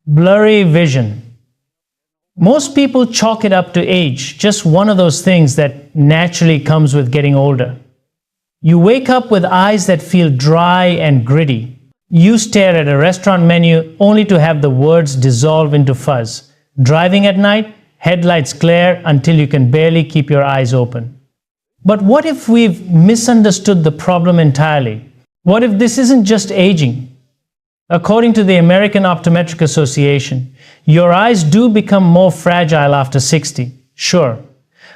Blurry vision. Most people chalk it up to age, just one of those things that naturally comes with getting older. You wake up with eyes that feel dry and gritty. You stare at a restaurant menu only to have the words dissolve into fuzz. Driving at night, headlights glare until you can barely keep your eyes open. But what if we've misunderstood the problem entirely? What if this isn't just aging? According to the American Optometric Association, your eyes do become more fragile after 60, sure.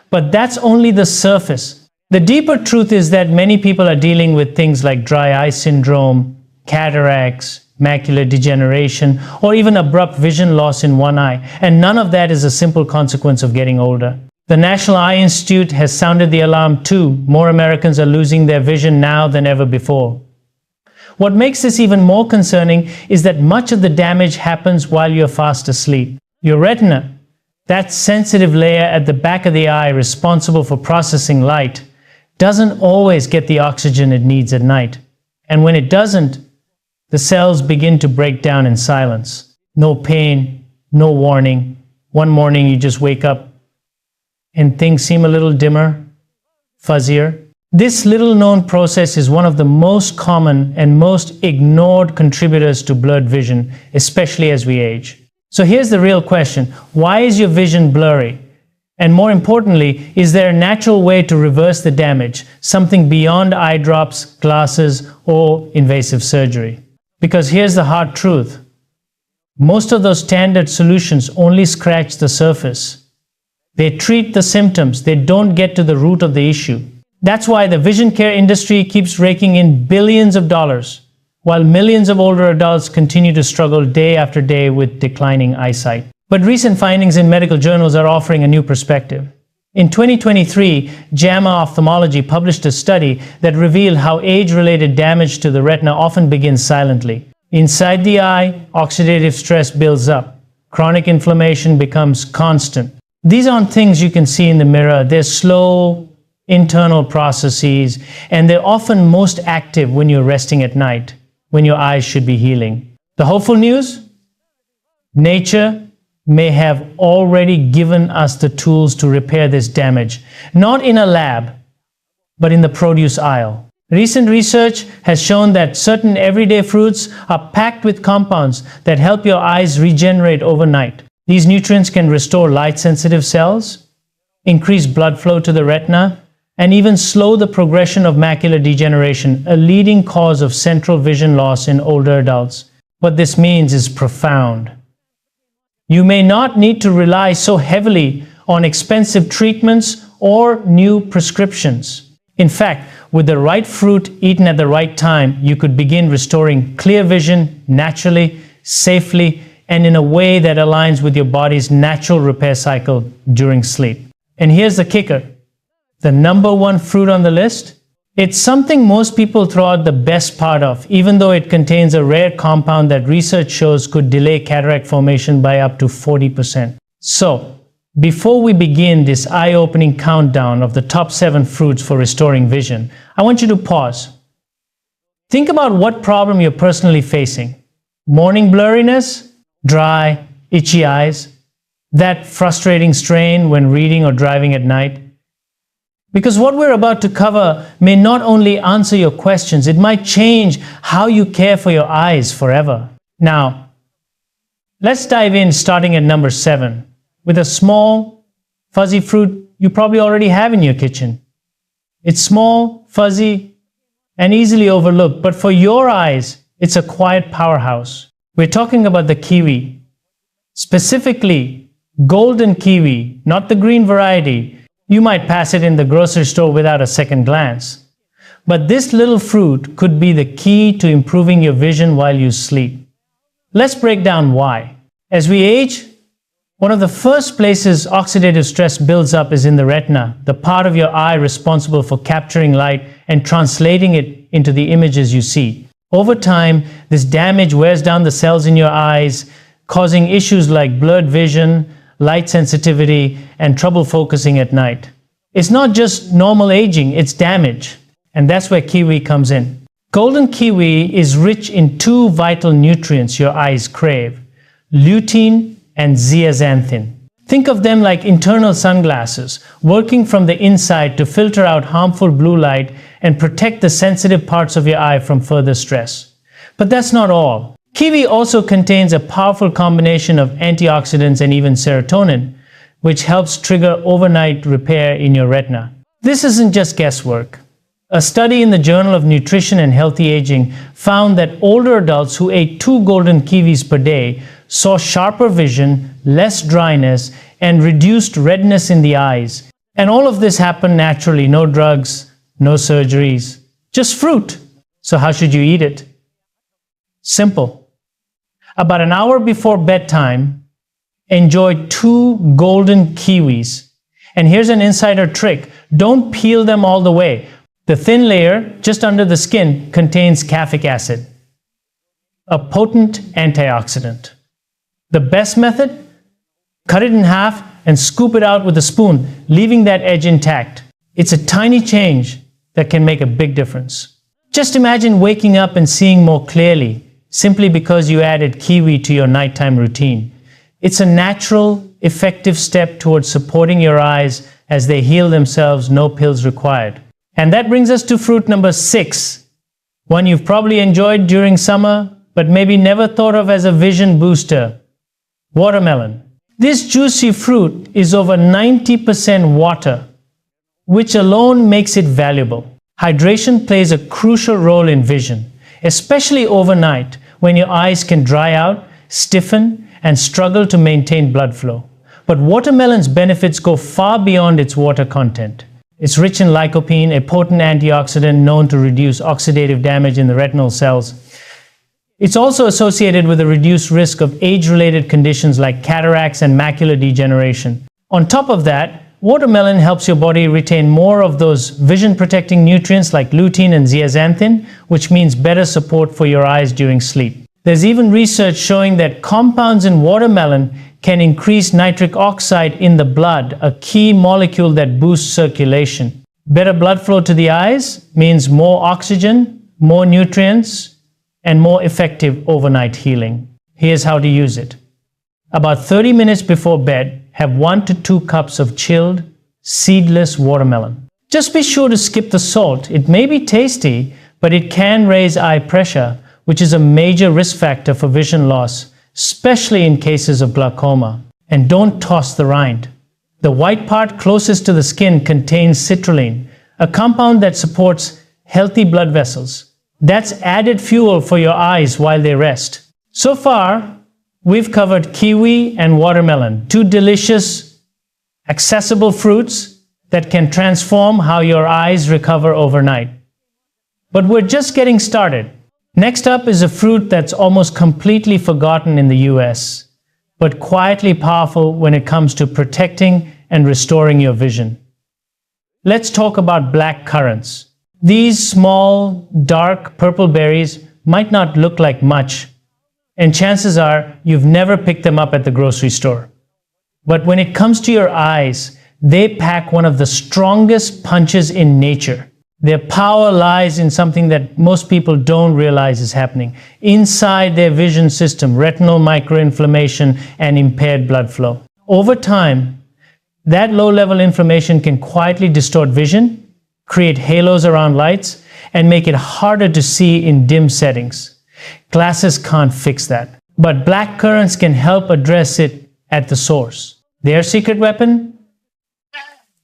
But that's only the surface. The deeper truth is that many people are dealing with things like dry eye syndrome, cataracts, macular degeneration, or even abrupt vision loss in one eye, and none of that is a simple consequence of getting older. The National Eye Institute has sounded the alarm too. More Americans are losing their vision now than ever before. What makes this even more concerning is that much of the damage happens while you're fast asleep. Your retina, that sensitive layer at the back of the eye responsible for processing light, doesn't always get the oxygen it needs at night. And when it doesn't, the cells begin to break down in silence. No pain, no warning. One morning you just wake up and things seem a little dimmer, fuzzier. This little-known process is one of the most common and most ignored contributors to blurred vision, especially as we age. So here's the real question. Why is your vision blurry? And more importantly, is there a natural way to reverse the damage, something beyond eye drops, glasses, or invasive surgery? Because here's the hard truth. Most of those standard solutions only scratch the surface. They treat the symptoms. They don't get to the root of the issue. That's why the vision care industry keeps raking in billions of dollars, while millions of older adults continue to struggle day after day with declining eyesight. But recent findings in medical journals are offering a new perspective. In 2023, JAMA Ophthalmology published a study that revealed how age-related damage to the retina often begins silently. Inside the eye, oxidative stress builds up. Chronic inflammation becomes constant. These aren't things you can see in the mirror. They're slow, internal processes, and they're often most active when you're resting at night, when your eyes should be healing. The hopeful news? Nature may have already given us the tools to repair this damage, not in a lab, but in the produce aisle. Recent research has shown that certain everyday fruits are packed with compounds that help your eyes regenerate overnight. These nutrients can restore light-sensitive cells, increase blood flow to the retina, and even slow the progression of macular degeneration, a leading cause of central vision loss in older adults. What this means is profound. You may not need to rely so heavily on expensive treatments or new prescriptions. In fact, with the right fruit eaten at the right time, you could begin restoring clear vision naturally, safely, and in a way that aligns with your body's natural repair cycle during sleep. And here's the kicker. The number one fruit on the list? It's something most people throw out the best part of, even though it contains a rare compound that research shows could delay cataract formation by up to 40%. So, before we begin this eye-opening countdown of the top 7 fruits for restoring vision, I want you to pause. Think about what problem you're personally facing. Morning blurriness? Dry, itchy eyes? That frustrating strain when reading or driving at night? Because what we're about to cover may not only answer your questions, it might change how you care for your eyes forever. Now, let's dive in starting at number 7, with a small, fuzzy fruit you probably already have in your kitchen. It's small, fuzzy, and easily overlooked, but for your eyes, it's a quiet powerhouse. We're talking about the kiwi. Specifically, golden kiwi, not the green variety. You might pass it in the grocery store without a second glance. But this little fruit could be the key to improving your vision while you sleep. Let's break down why. As we age, one of the first places oxidative stress builds up is in the retina, the part of your eye responsible for capturing light and translating it into the images you see. Over time, this damage wears down the cells in your eyes, causing issues like blurred vision, light sensitivity, and trouble focusing at night. It's not just normal aging, it's damage. And that's where kiwi comes in. Golden kiwi is rich in 2 vital nutrients your eyes crave: lutein, and zeaxanthin. Think of them like internal sunglasses, working from the inside to filter out harmful blue light and protect the sensitive parts of your eye from further stress. But that's not all. Kiwi also contains a powerful combination of antioxidants and even serotonin, which helps trigger overnight repair in your retina. This isn't just guesswork. A study in the Journal of Nutrition and Healthy Aging found that older adults who ate 2 golden kiwis per day saw sharper vision, less dryness, and reduced redness in the eyes. And all of this happened naturally, no drugs, no surgeries, just fruit. So how should you eat it? Simple. About an hour before bedtime, enjoy 2 golden kiwis. And here's an insider trick. Don't peel them all the way. The thin layer, just under the skin, contains caffeic acid, a potent antioxidant. The best method? Cut it in half and scoop it out with a spoon, leaving that edge intact. It's a tiny change that can make a big difference. Just imagine waking up and seeing more clearly, simply because you added kiwi to your nighttime routine. It's a natural, effective step towards supporting your eyes as they heal themselves, no pills required. And that brings us to fruit number 6, one you've probably enjoyed during summer, but maybe never thought of as a vision booster: watermelon. This juicy fruit is over 90% water, which alone makes it valuable. Hydration plays a crucial role in vision, especially overnight when your eyes can dry out, stiffen, and struggle to maintain blood flow. But watermelon's benefits go far beyond its water content. It's rich in lycopene, a potent antioxidant known to reduce oxidative damage in the retinal cells. It's also associated with a reduced risk of age-related conditions like cataracts and macular degeneration. On top of that, watermelon helps your body retain more of those vision-protecting nutrients like lutein and zeaxanthin, which means better support for your eyes during sleep. There's even research showing that compounds in watermelon can increase nitric oxide in the blood, a key molecule that boosts circulation. Better blood flow to the eyes means more oxygen, more nutrients, and more effective overnight healing. Here's how to use it. About 30 minutes before bed, have 1 to 2 cups of chilled, seedless watermelon. Just be sure to skip the salt. It may be tasty, but it can raise eye pressure, which is a major risk factor for vision loss, especially in cases of glaucoma. And don't toss the rind. The white part closest to the skin contains citrulline, a compound that supports healthy blood vessels. That's added fuel for your eyes while they rest. So far, we've covered kiwi and watermelon, 2 delicious, accessible fruits that can transform how your eyes recover overnight. But we're just getting started. Next up is a fruit that's almost completely forgotten in the US, but quietly powerful when it comes to protecting and restoring your vision. Let's talk about black currants. These small, dark purple berries might not look like much, and chances are you've never picked them up at the grocery store. But when it comes to your eyes, they pack one of the strongest punches in nature. Their power lies in something that most people don't realize is happening. Inside their vision system, retinal microinflammation and impaired blood flow. Over time, that low-level inflammation can quietly distort vision, create halos around lights, and make it harder to see in dim settings. Glasses can't fix that. But black currants can help address it at the source. Their secret weapon?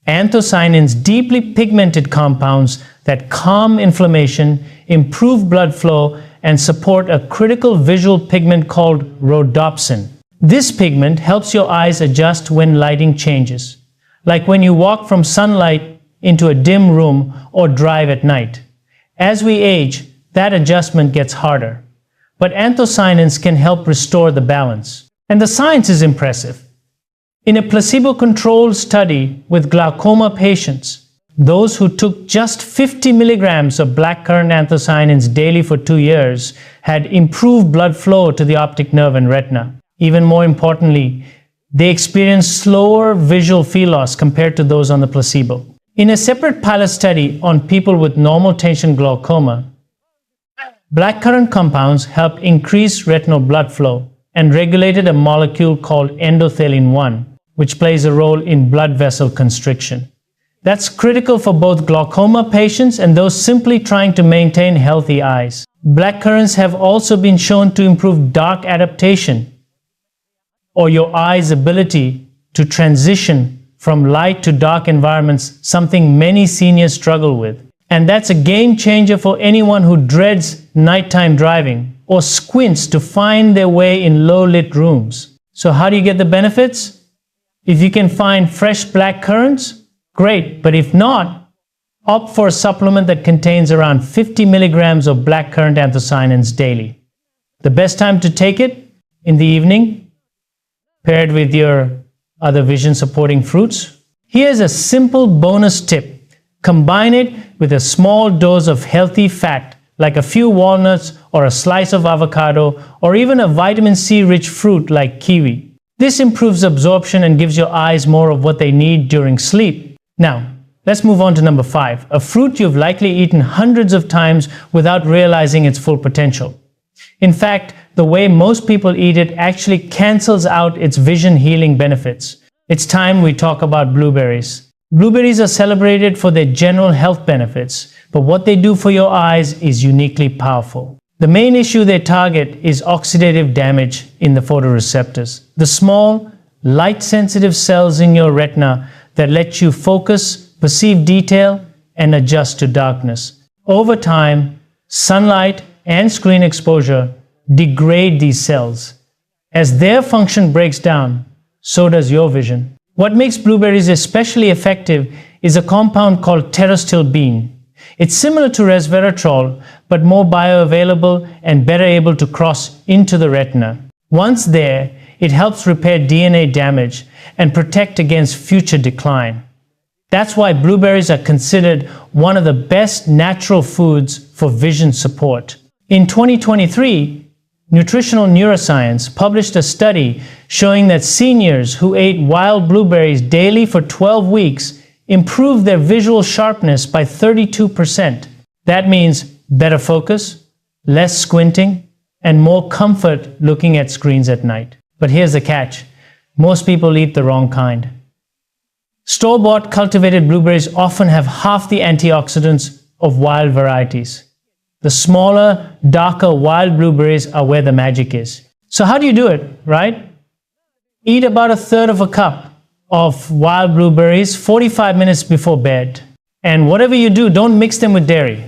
Anthocyanins, deeply pigmented compounds that calm inflammation, improve blood flow, and support a critical visual pigment called rhodopsin. This pigment helps your eyes adjust when lighting changes, like when you walk from sunlight into a dim room or drive at night. As we age, that adjustment gets harder, but anthocyanins can help restore the balance. And the science is impressive. In a placebo-controlled study with glaucoma patients, those who took just 50 milligrams of blackcurrant anthocyanins daily for 2 years had improved blood flow to the optic nerve and retina. Even more importantly, they experienced slower visual field loss compared to those on the placebo. In a separate pilot study on people with normal tension glaucoma, blackcurrant compounds helped increase retinal blood flow and regulated a molecule called endothelin-1, which plays a role in blood vessel constriction. That's critical for both glaucoma patients and those simply trying to maintain healthy eyes. Blackcurrants have also been shown to improve dark adaptation, or your eye's ability to transition from light to dark environments, something many seniors struggle with. And that's a game changer for anyone who dreads nighttime driving or squints to find their way in low-lit rooms. So how do you get the benefits? If you can find fresh blackcurrants, great, but if not, opt for a supplement that contains around 50 milligrams of blackcurrant anthocyanins daily. The best time to take it? In the evening, paired with your other vision-supporting fruits. Here's a simple bonus tip. Combine it with a small dose of healthy fat, like a few walnuts or a slice of avocado, or even a vitamin C-rich fruit like kiwi. This improves absorption and gives your eyes more of what they need during sleep. Now, let's move on to number 5, a fruit you've likely eaten hundreds of times without realizing its full potential. In fact, the way most people eat it actually cancels out its vision healing benefits. It's time we talk about blueberries. Blueberries are celebrated for their general health benefits, but what they do for your eyes is uniquely powerful. The main issue they target is oxidative damage in the photoreceptors, the small, light-sensitive cells in your retina that let you focus, perceive detail, and adjust to darkness. Over time, sunlight and screen exposure degrade these cells. As their function breaks down, so does your vision. What makes blueberries especially effective is a compound called pterostilbene. It's similar to resveratrol, but more bioavailable and better able to cross into the retina. Once there, it helps repair DNA damage and protect against future decline. That's why blueberries are considered one of the best natural foods for vision support. In 2023, Nutritional Neuroscience published a study showing that seniors who ate wild blueberries daily for 12 weeks improved their visual sharpness by 32%. That means better focus, less squinting, and more comfort looking at screens at night. But here's the catch. Most people eat the wrong kind. Store-bought cultivated blueberries often have half the antioxidants of wild varieties. The smaller, darker wild blueberries are where the magic is. So how do you do it, right? Eat about a third of a cup of wild blueberries 45 minutes before bed. And whatever you do, don't mix them with dairy.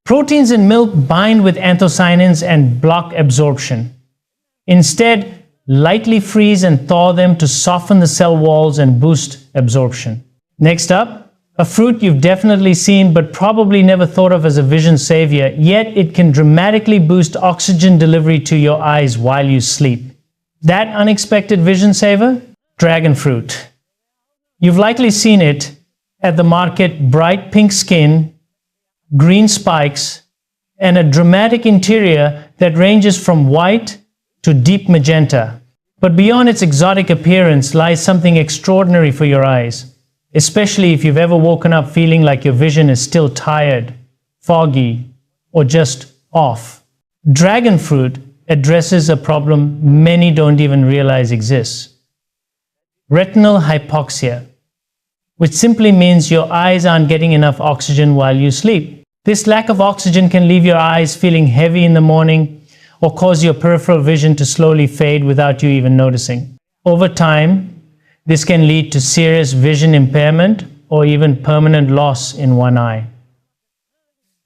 Proteins in milk bind with anthocyanins and block absorption. Instead, lightly freeze and thaw them to soften the cell walls and boost absorption. Next up, a fruit you've definitely seen but probably never thought of as a vision savior, yet it can dramatically boost oxygen delivery to your eyes while you sleep. That unexpected vision saver? Dragon fruit. You've likely seen it at the market, bright pink skin, green spikes, and a dramatic interior that ranges from white to deep magenta. But beyond its exotic appearance lies something extraordinary for your eyes, especially if you've ever woken up feeling like your vision is still tired, foggy, or just off. Dragon fruit addresses a problem many don't even realize exists. Retinal hypoxia, which simply means your eyes aren't getting enough oxygen while you sleep. This lack of oxygen can leave your eyes feeling heavy in the morning or cause your peripheral vision to slowly fade without you even noticing. Over time, this can lead to serious vision impairment or even permanent loss in one eye.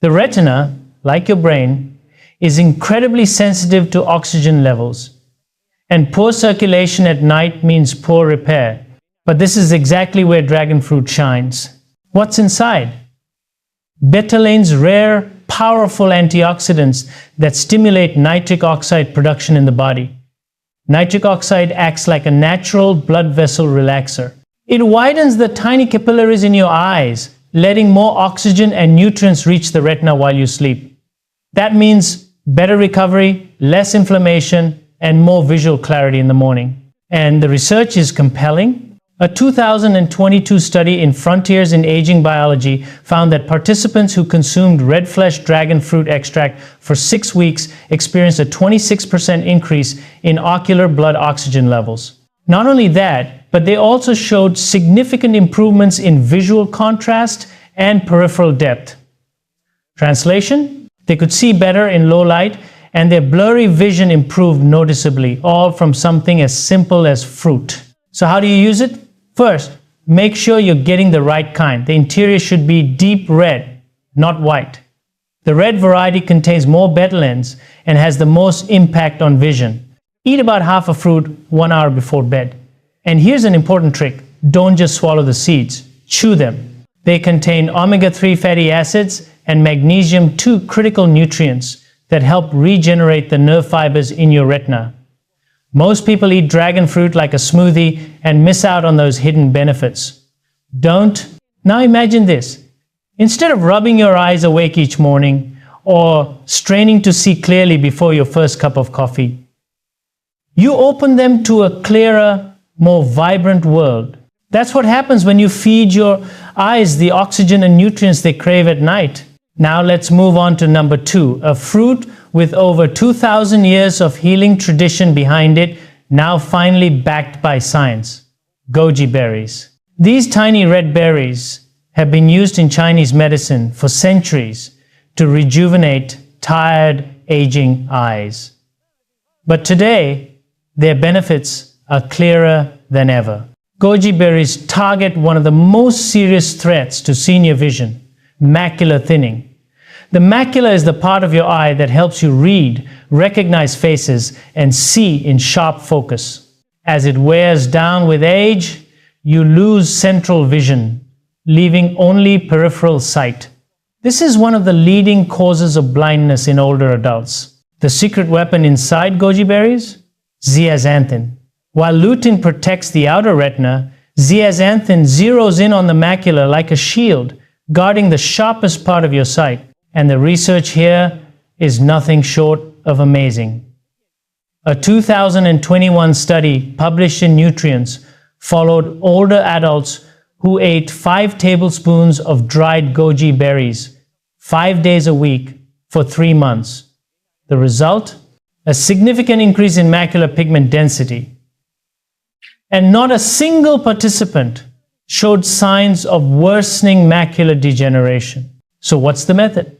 The retina, like your brain, is incredibly sensitive to oxygen levels, and poor circulation at night means poor repair. But this is exactly where dragon fruit shines. What's inside? Betalain's rare, powerful antioxidants that stimulate nitric oxide production in the body. Nitric oxide acts like a natural blood vessel relaxer. It widens the tiny capillaries in your eyes, letting more oxygen and nutrients reach the retina while you sleep. That means better recovery, less inflammation, and more visual clarity in the morning. And the research is compelling. A 2022 study in Frontiers in Aging Biology found that participants who consumed red flesh dragon fruit extract for 6 weeks experienced a 26% increase in ocular blood oxygen levels. Not only that, but they also showed significant improvements in visual contrast and peripheral depth. Translation? They could see better in low light, and their blurry vision improved noticeably, all from something as simple as fruit. So how do you use it? First, make sure you're getting the right kind. The interior should be deep red, not white. The red variety contains more betalains and has the most impact on vision. Eat about half a fruit 1 hour before bed. And here's an important trick. Don't just swallow the seeds. Chew them. They contain omega-3 fatty acids and magnesium, 2 critical nutrients that help regenerate the nerve fibers in your retina. Most people eat dragon fruit like a smoothie and miss out on those hidden benefits. Don't. Now imagine this. Instead of rubbing your eyes awake each morning or straining to see clearly before your first cup of coffee, you open them to a clearer, more vibrant world. That's what happens when you feed your eyes the oxygen and nutrients they crave at night. Now let's move on to number 2, a fruit with over 2,000 years of healing tradition behind it, now finally backed by science. Goji berries. These tiny red berries have been used in Chinese medicine for centuries to rejuvenate tired, aging eyes. But today, their benefits are clearer than ever. Goji berries target one of the most serious threats to senior vision, macular thinning. The macula is the part of your eye that helps you read, recognize faces, and see in sharp focus. As it wears down with age, you lose central vision, leaving only peripheral sight. This is one of the leading causes of blindness in older adults. The secret weapon inside goji berries? Zeaxanthin. While lutein protects the outer retina, zeaxanthin zeroes in on the macula like a shield, guarding the sharpest part of your sight. And the research here is nothing short of amazing. A 2021 study published in Nutrients followed older adults who ate 5 tablespoons of dried goji berries 5 days a week for 3 months. The result? A significant increase in macular pigment density. And not a single participant showed signs of worsening macular degeneration. So what's the method?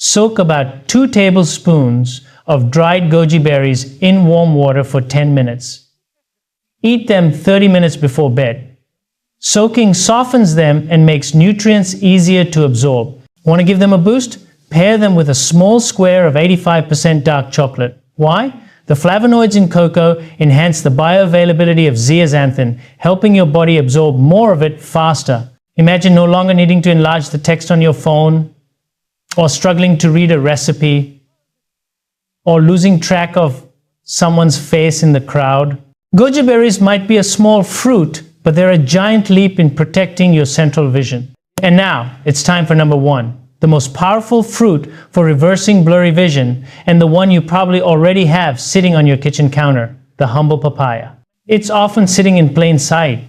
Soak about 2 tablespoons of dried goji berries in warm water for 10 minutes. Eat them 30 minutes before bed. Soaking softens them and makes nutrients easier to absorb. Want to give them a boost? Pair them with a small square of 85% dark chocolate. Why? The flavonoids in cocoa enhance the bioavailability of zeaxanthin, helping your body absorb more of it faster. Imagine no longer needing to enlarge the text on your phone, or struggling to read a recipe, or losing track of someone's face in the crowd. Goji berries might be a small fruit, but they're a giant leap in protecting your central vision. And now, it's time for number 1, the most powerful fruit for reversing blurry vision, and the one you probably already have sitting on your kitchen counter, the humble papaya. It's often sitting in plain sight,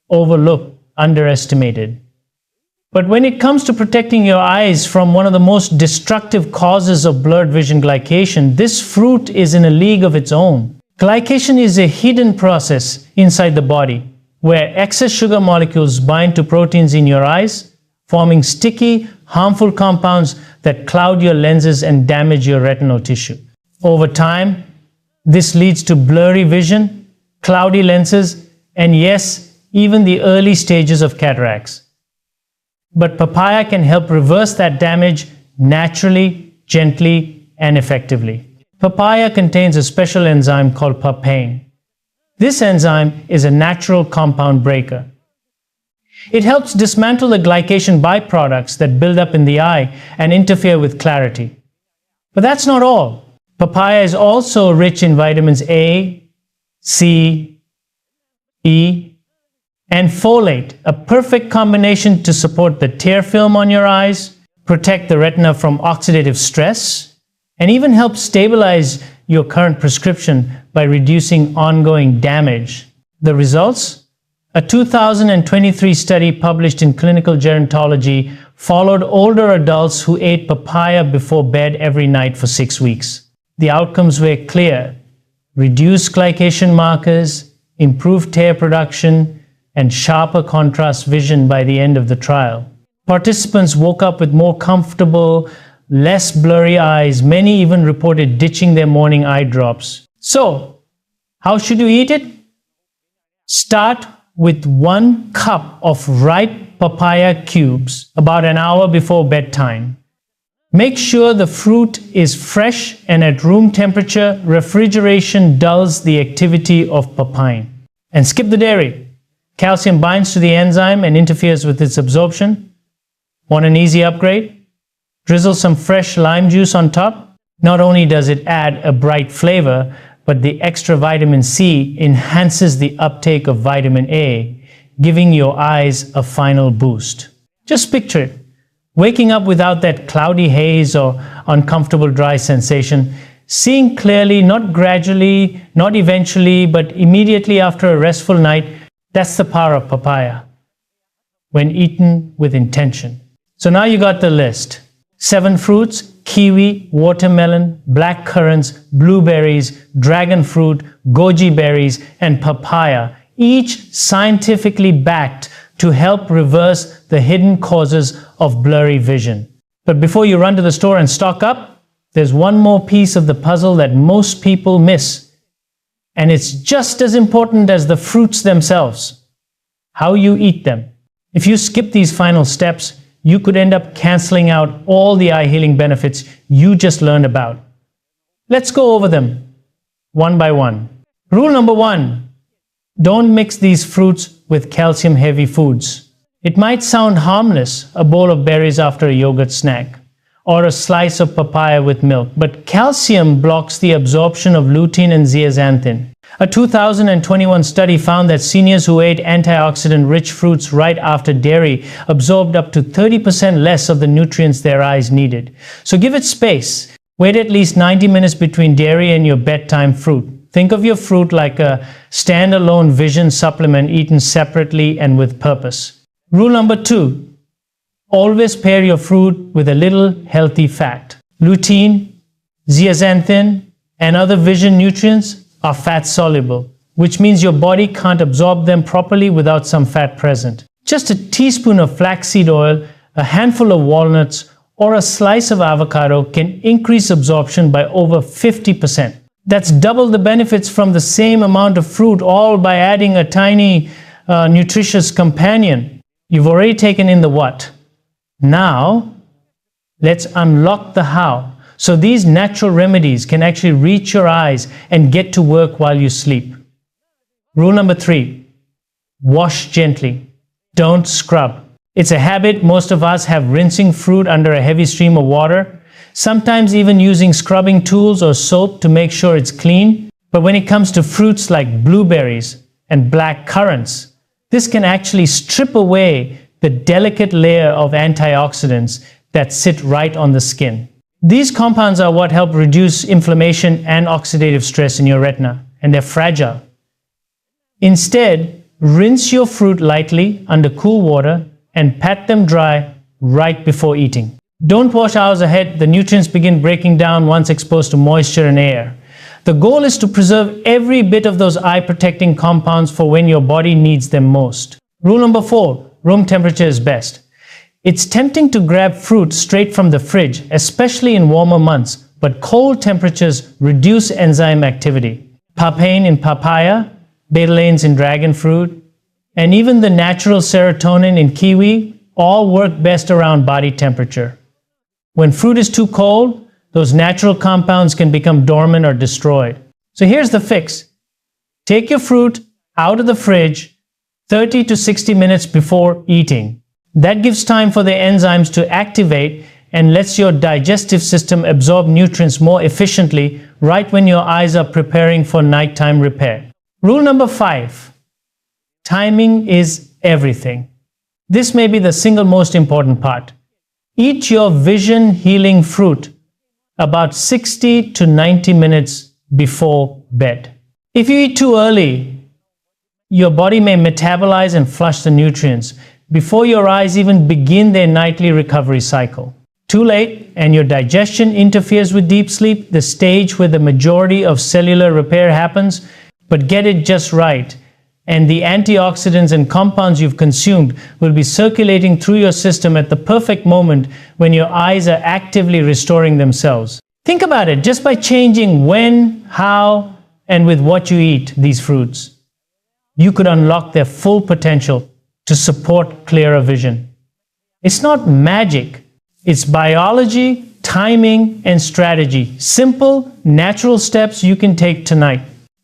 overlooked, underestimated. But when it comes to protecting your eyes from one of the most destructive causes of blurred vision, glycation, this fruit is in a league of its own. Glycation is a hidden process inside the body where excess sugar molecules bind to proteins in your eyes, forming sticky, harmful compounds that cloud your lenses and damage your retinal tissue. Over time, this leads to blurry vision, cloudy lenses, and yes, even the early stages of cataracts. But papaya can help reverse that damage naturally, gently, and effectively. Papaya contains a special enzyme called papain. This enzyme is a natural compound breaker. It helps dismantle the glycation byproducts that build up in the eye and interfere with clarity. But that's not all. Papaya is also rich in vitamins A, C, E, and folate, a perfect combination to support the tear film on your eyes, protect the retina from oxidative stress, and even help stabilize your current prescription by reducing ongoing damage. The results? A 2023 study published in Clinical Gerontology followed older adults who ate papaya before bed every night for 6 weeks. The outcomes were clear: reduced glycation markers, improved tear production, and sharper contrast vision by the end of the trial. Participants woke up with more comfortable, less blurry eyes. Many even reported ditching their morning eye drops. So, how should you eat it? Start with 1 cup of ripe papaya cubes about an hour before bedtime. Make sure the fruit is fresh and at room temperature. Refrigeration dulls the activity of papain. And skip the dairy. Calcium binds to the enzyme and interferes with its absorption. Want an easy upgrade? Drizzle some fresh lime juice on top. Not only does it add a bright flavor, but the extra vitamin C enhances the uptake of vitamin A, giving your eyes a final boost. Just picture it. Waking up without that cloudy haze or uncomfortable dry sensation, seeing clearly, not gradually, not eventually, but immediately after a restful night. That's the power of papaya when eaten with intention. So now you got the list. 7 fruits: kiwi, watermelon, black currants, blueberries, dragon fruit, goji berries, and papaya, each scientifically backed to help reverse the hidden causes of blurry vision. But before you run to the store and stock up, there's one more piece of the puzzle that most people miss. And it's just as important as the fruits themselves: how you eat them. If you skip these final steps, you could end up canceling out all the eye healing benefits you just learned about. Let's go over them one by one. Rule number 1: don't mix these fruits with calcium-heavy foods. It might sound harmless, a bowl of berries after a yogurt snack, or a slice of papaya with milk, but calcium blocks the absorption of lutein and zeaxanthin. A 2021 study found that seniors who ate antioxidant-rich fruits right after dairy absorbed up to 30% less of the nutrients their eyes needed. So give it space. Wait at least 90 minutes between dairy and your bedtime fruit. Think of your fruit like a standalone vision supplement eaten separately and with purpose. Rule number 2: always pair your fruit with a little healthy fat. Lutein, zeaxanthin, and other vision nutrients are fat soluble, which means your body can't absorb them properly without some fat present. Just a teaspoon of flaxseed oil, a handful of walnuts, or a slice of avocado can increase absorption by over 50%. That's double the benefits from the same amount of fruit, all by adding a tiny nutritious companion. You've already taken in the what. Now, let's unlock the how. So these natural remedies can actually reach your eyes and get to work while you sleep. Rule number 3: wash gently. Don't scrub. It's a habit most of us have, rinsing fruit under a heavy stream of water, sometimes even using scrubbing tools or soap to make sure it's clean. But when it comes to fruits like blueberries and black currants, this can actually strip away the delicate layer of antioxidants that sit right on the skin. These compounds are what help reduce inflammation and oxidative stress in your retina, and they're fragile. Instead, rinse your fruit lightly under cool water and pat them dry right before eating. Don't wash hours ahead. The nutrients begin breaking down once exposed to moisture and air. The goal is to preserve every bit of those eye-protecting compounds for when your body needs them most. Rule number 4: room temperature is best. It's tempting to grab fruit straight from the fridge, especially in warmer months, but cold temperatures reduce enzyme activity. Papain in papaya, betalains in dragon fruit, and even the natural serotonin in kiwi all work best around body temperature. When fruit is too cold, those natural compounds can become dormant or destroyed. So here's the fix. Take your fruit out of the fridge 30 to 60 minutes before eating. That gives time for the enzymes to activate and lets your digestive system absorb nutrients more efficiently right when your eyes are preparing for nighttime repair. Rule number 5. Timing is everything. This may be the single most important part. Eat your vision healing fruit about 60 to 90 minutes before bed. If you eat too early, Your body may metabolize and flush the nutrients before your eyes even begin their nightly recovery cycle. Too late, and your digestion interferes with deep sleep, the stage where the majority of cellular repair happens. But get it just right, and the antioxidants and compounds you've consumed will be circulating through your system at the perfect moment when your eyes are actively restoring themselves. Think about it, just by changing when, how, and with what you eat these fruits, you could unlock their full potential to support clearer vision. It's not magic. It's biology, timing, and strategy. Simple, natural steps you can take tonight.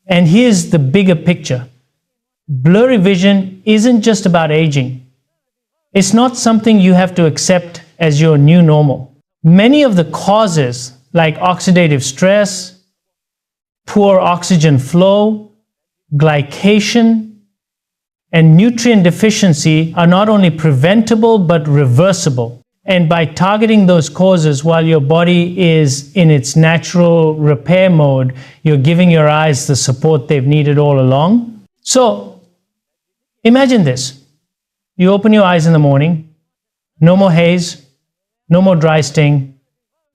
And here's the bigger picture. Blurry vision isn't just about aging. It's not something you have to accept as your new normal. Many of the causes, like oxidative stress, poor oxygen flow, glycation, and nutrient deficiency, are not only preventable but reversible. And by targeting those causes while your body is in its natural repair mode, you're giving your eyes the support they've needed all along. So, imagine this. You open your eyes in the morning, no more haze, no more dry sting.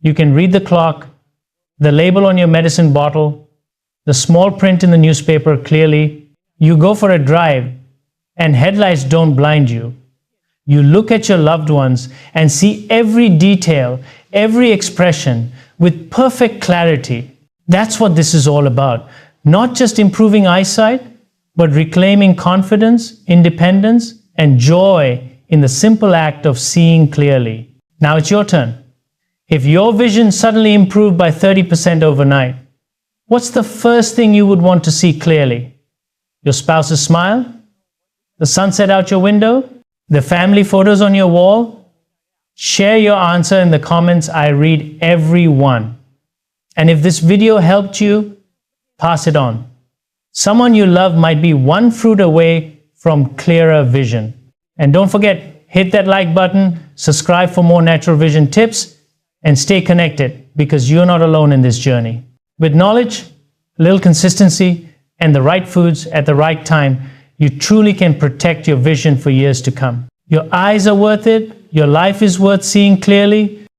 You can read the clock, the label on your medicine bottle, the small print in the newspaper clearly. You go for a drive, and headlights don't blind you. You look at your loved ones and see every detail, every expression with perfect clarity. That's what this is all about. Not just improving eyesight, but reclaiming confidence, independence, and joy in the simple act of seeing clearly. Now it's your turn. If your vision suddenly improved by 30% overnight, what's the first thing you would want to see clearly? Your spouse's smile? The sunset out your window? The family photos on your wall? Share your answer in the comments. I read every one. And if this video helped you, pass it on. Someone you love might be one fruit away from clearer vision. And don't forget, hit that like button, subscribe for more natural vision tips, and stay connected because you're not alone in this journey. With knowledge, a little consistency, and the right foods at the right time, you truly can protect your vision for years to come. Your eyes are worth it. Your life is worth seeing clearly.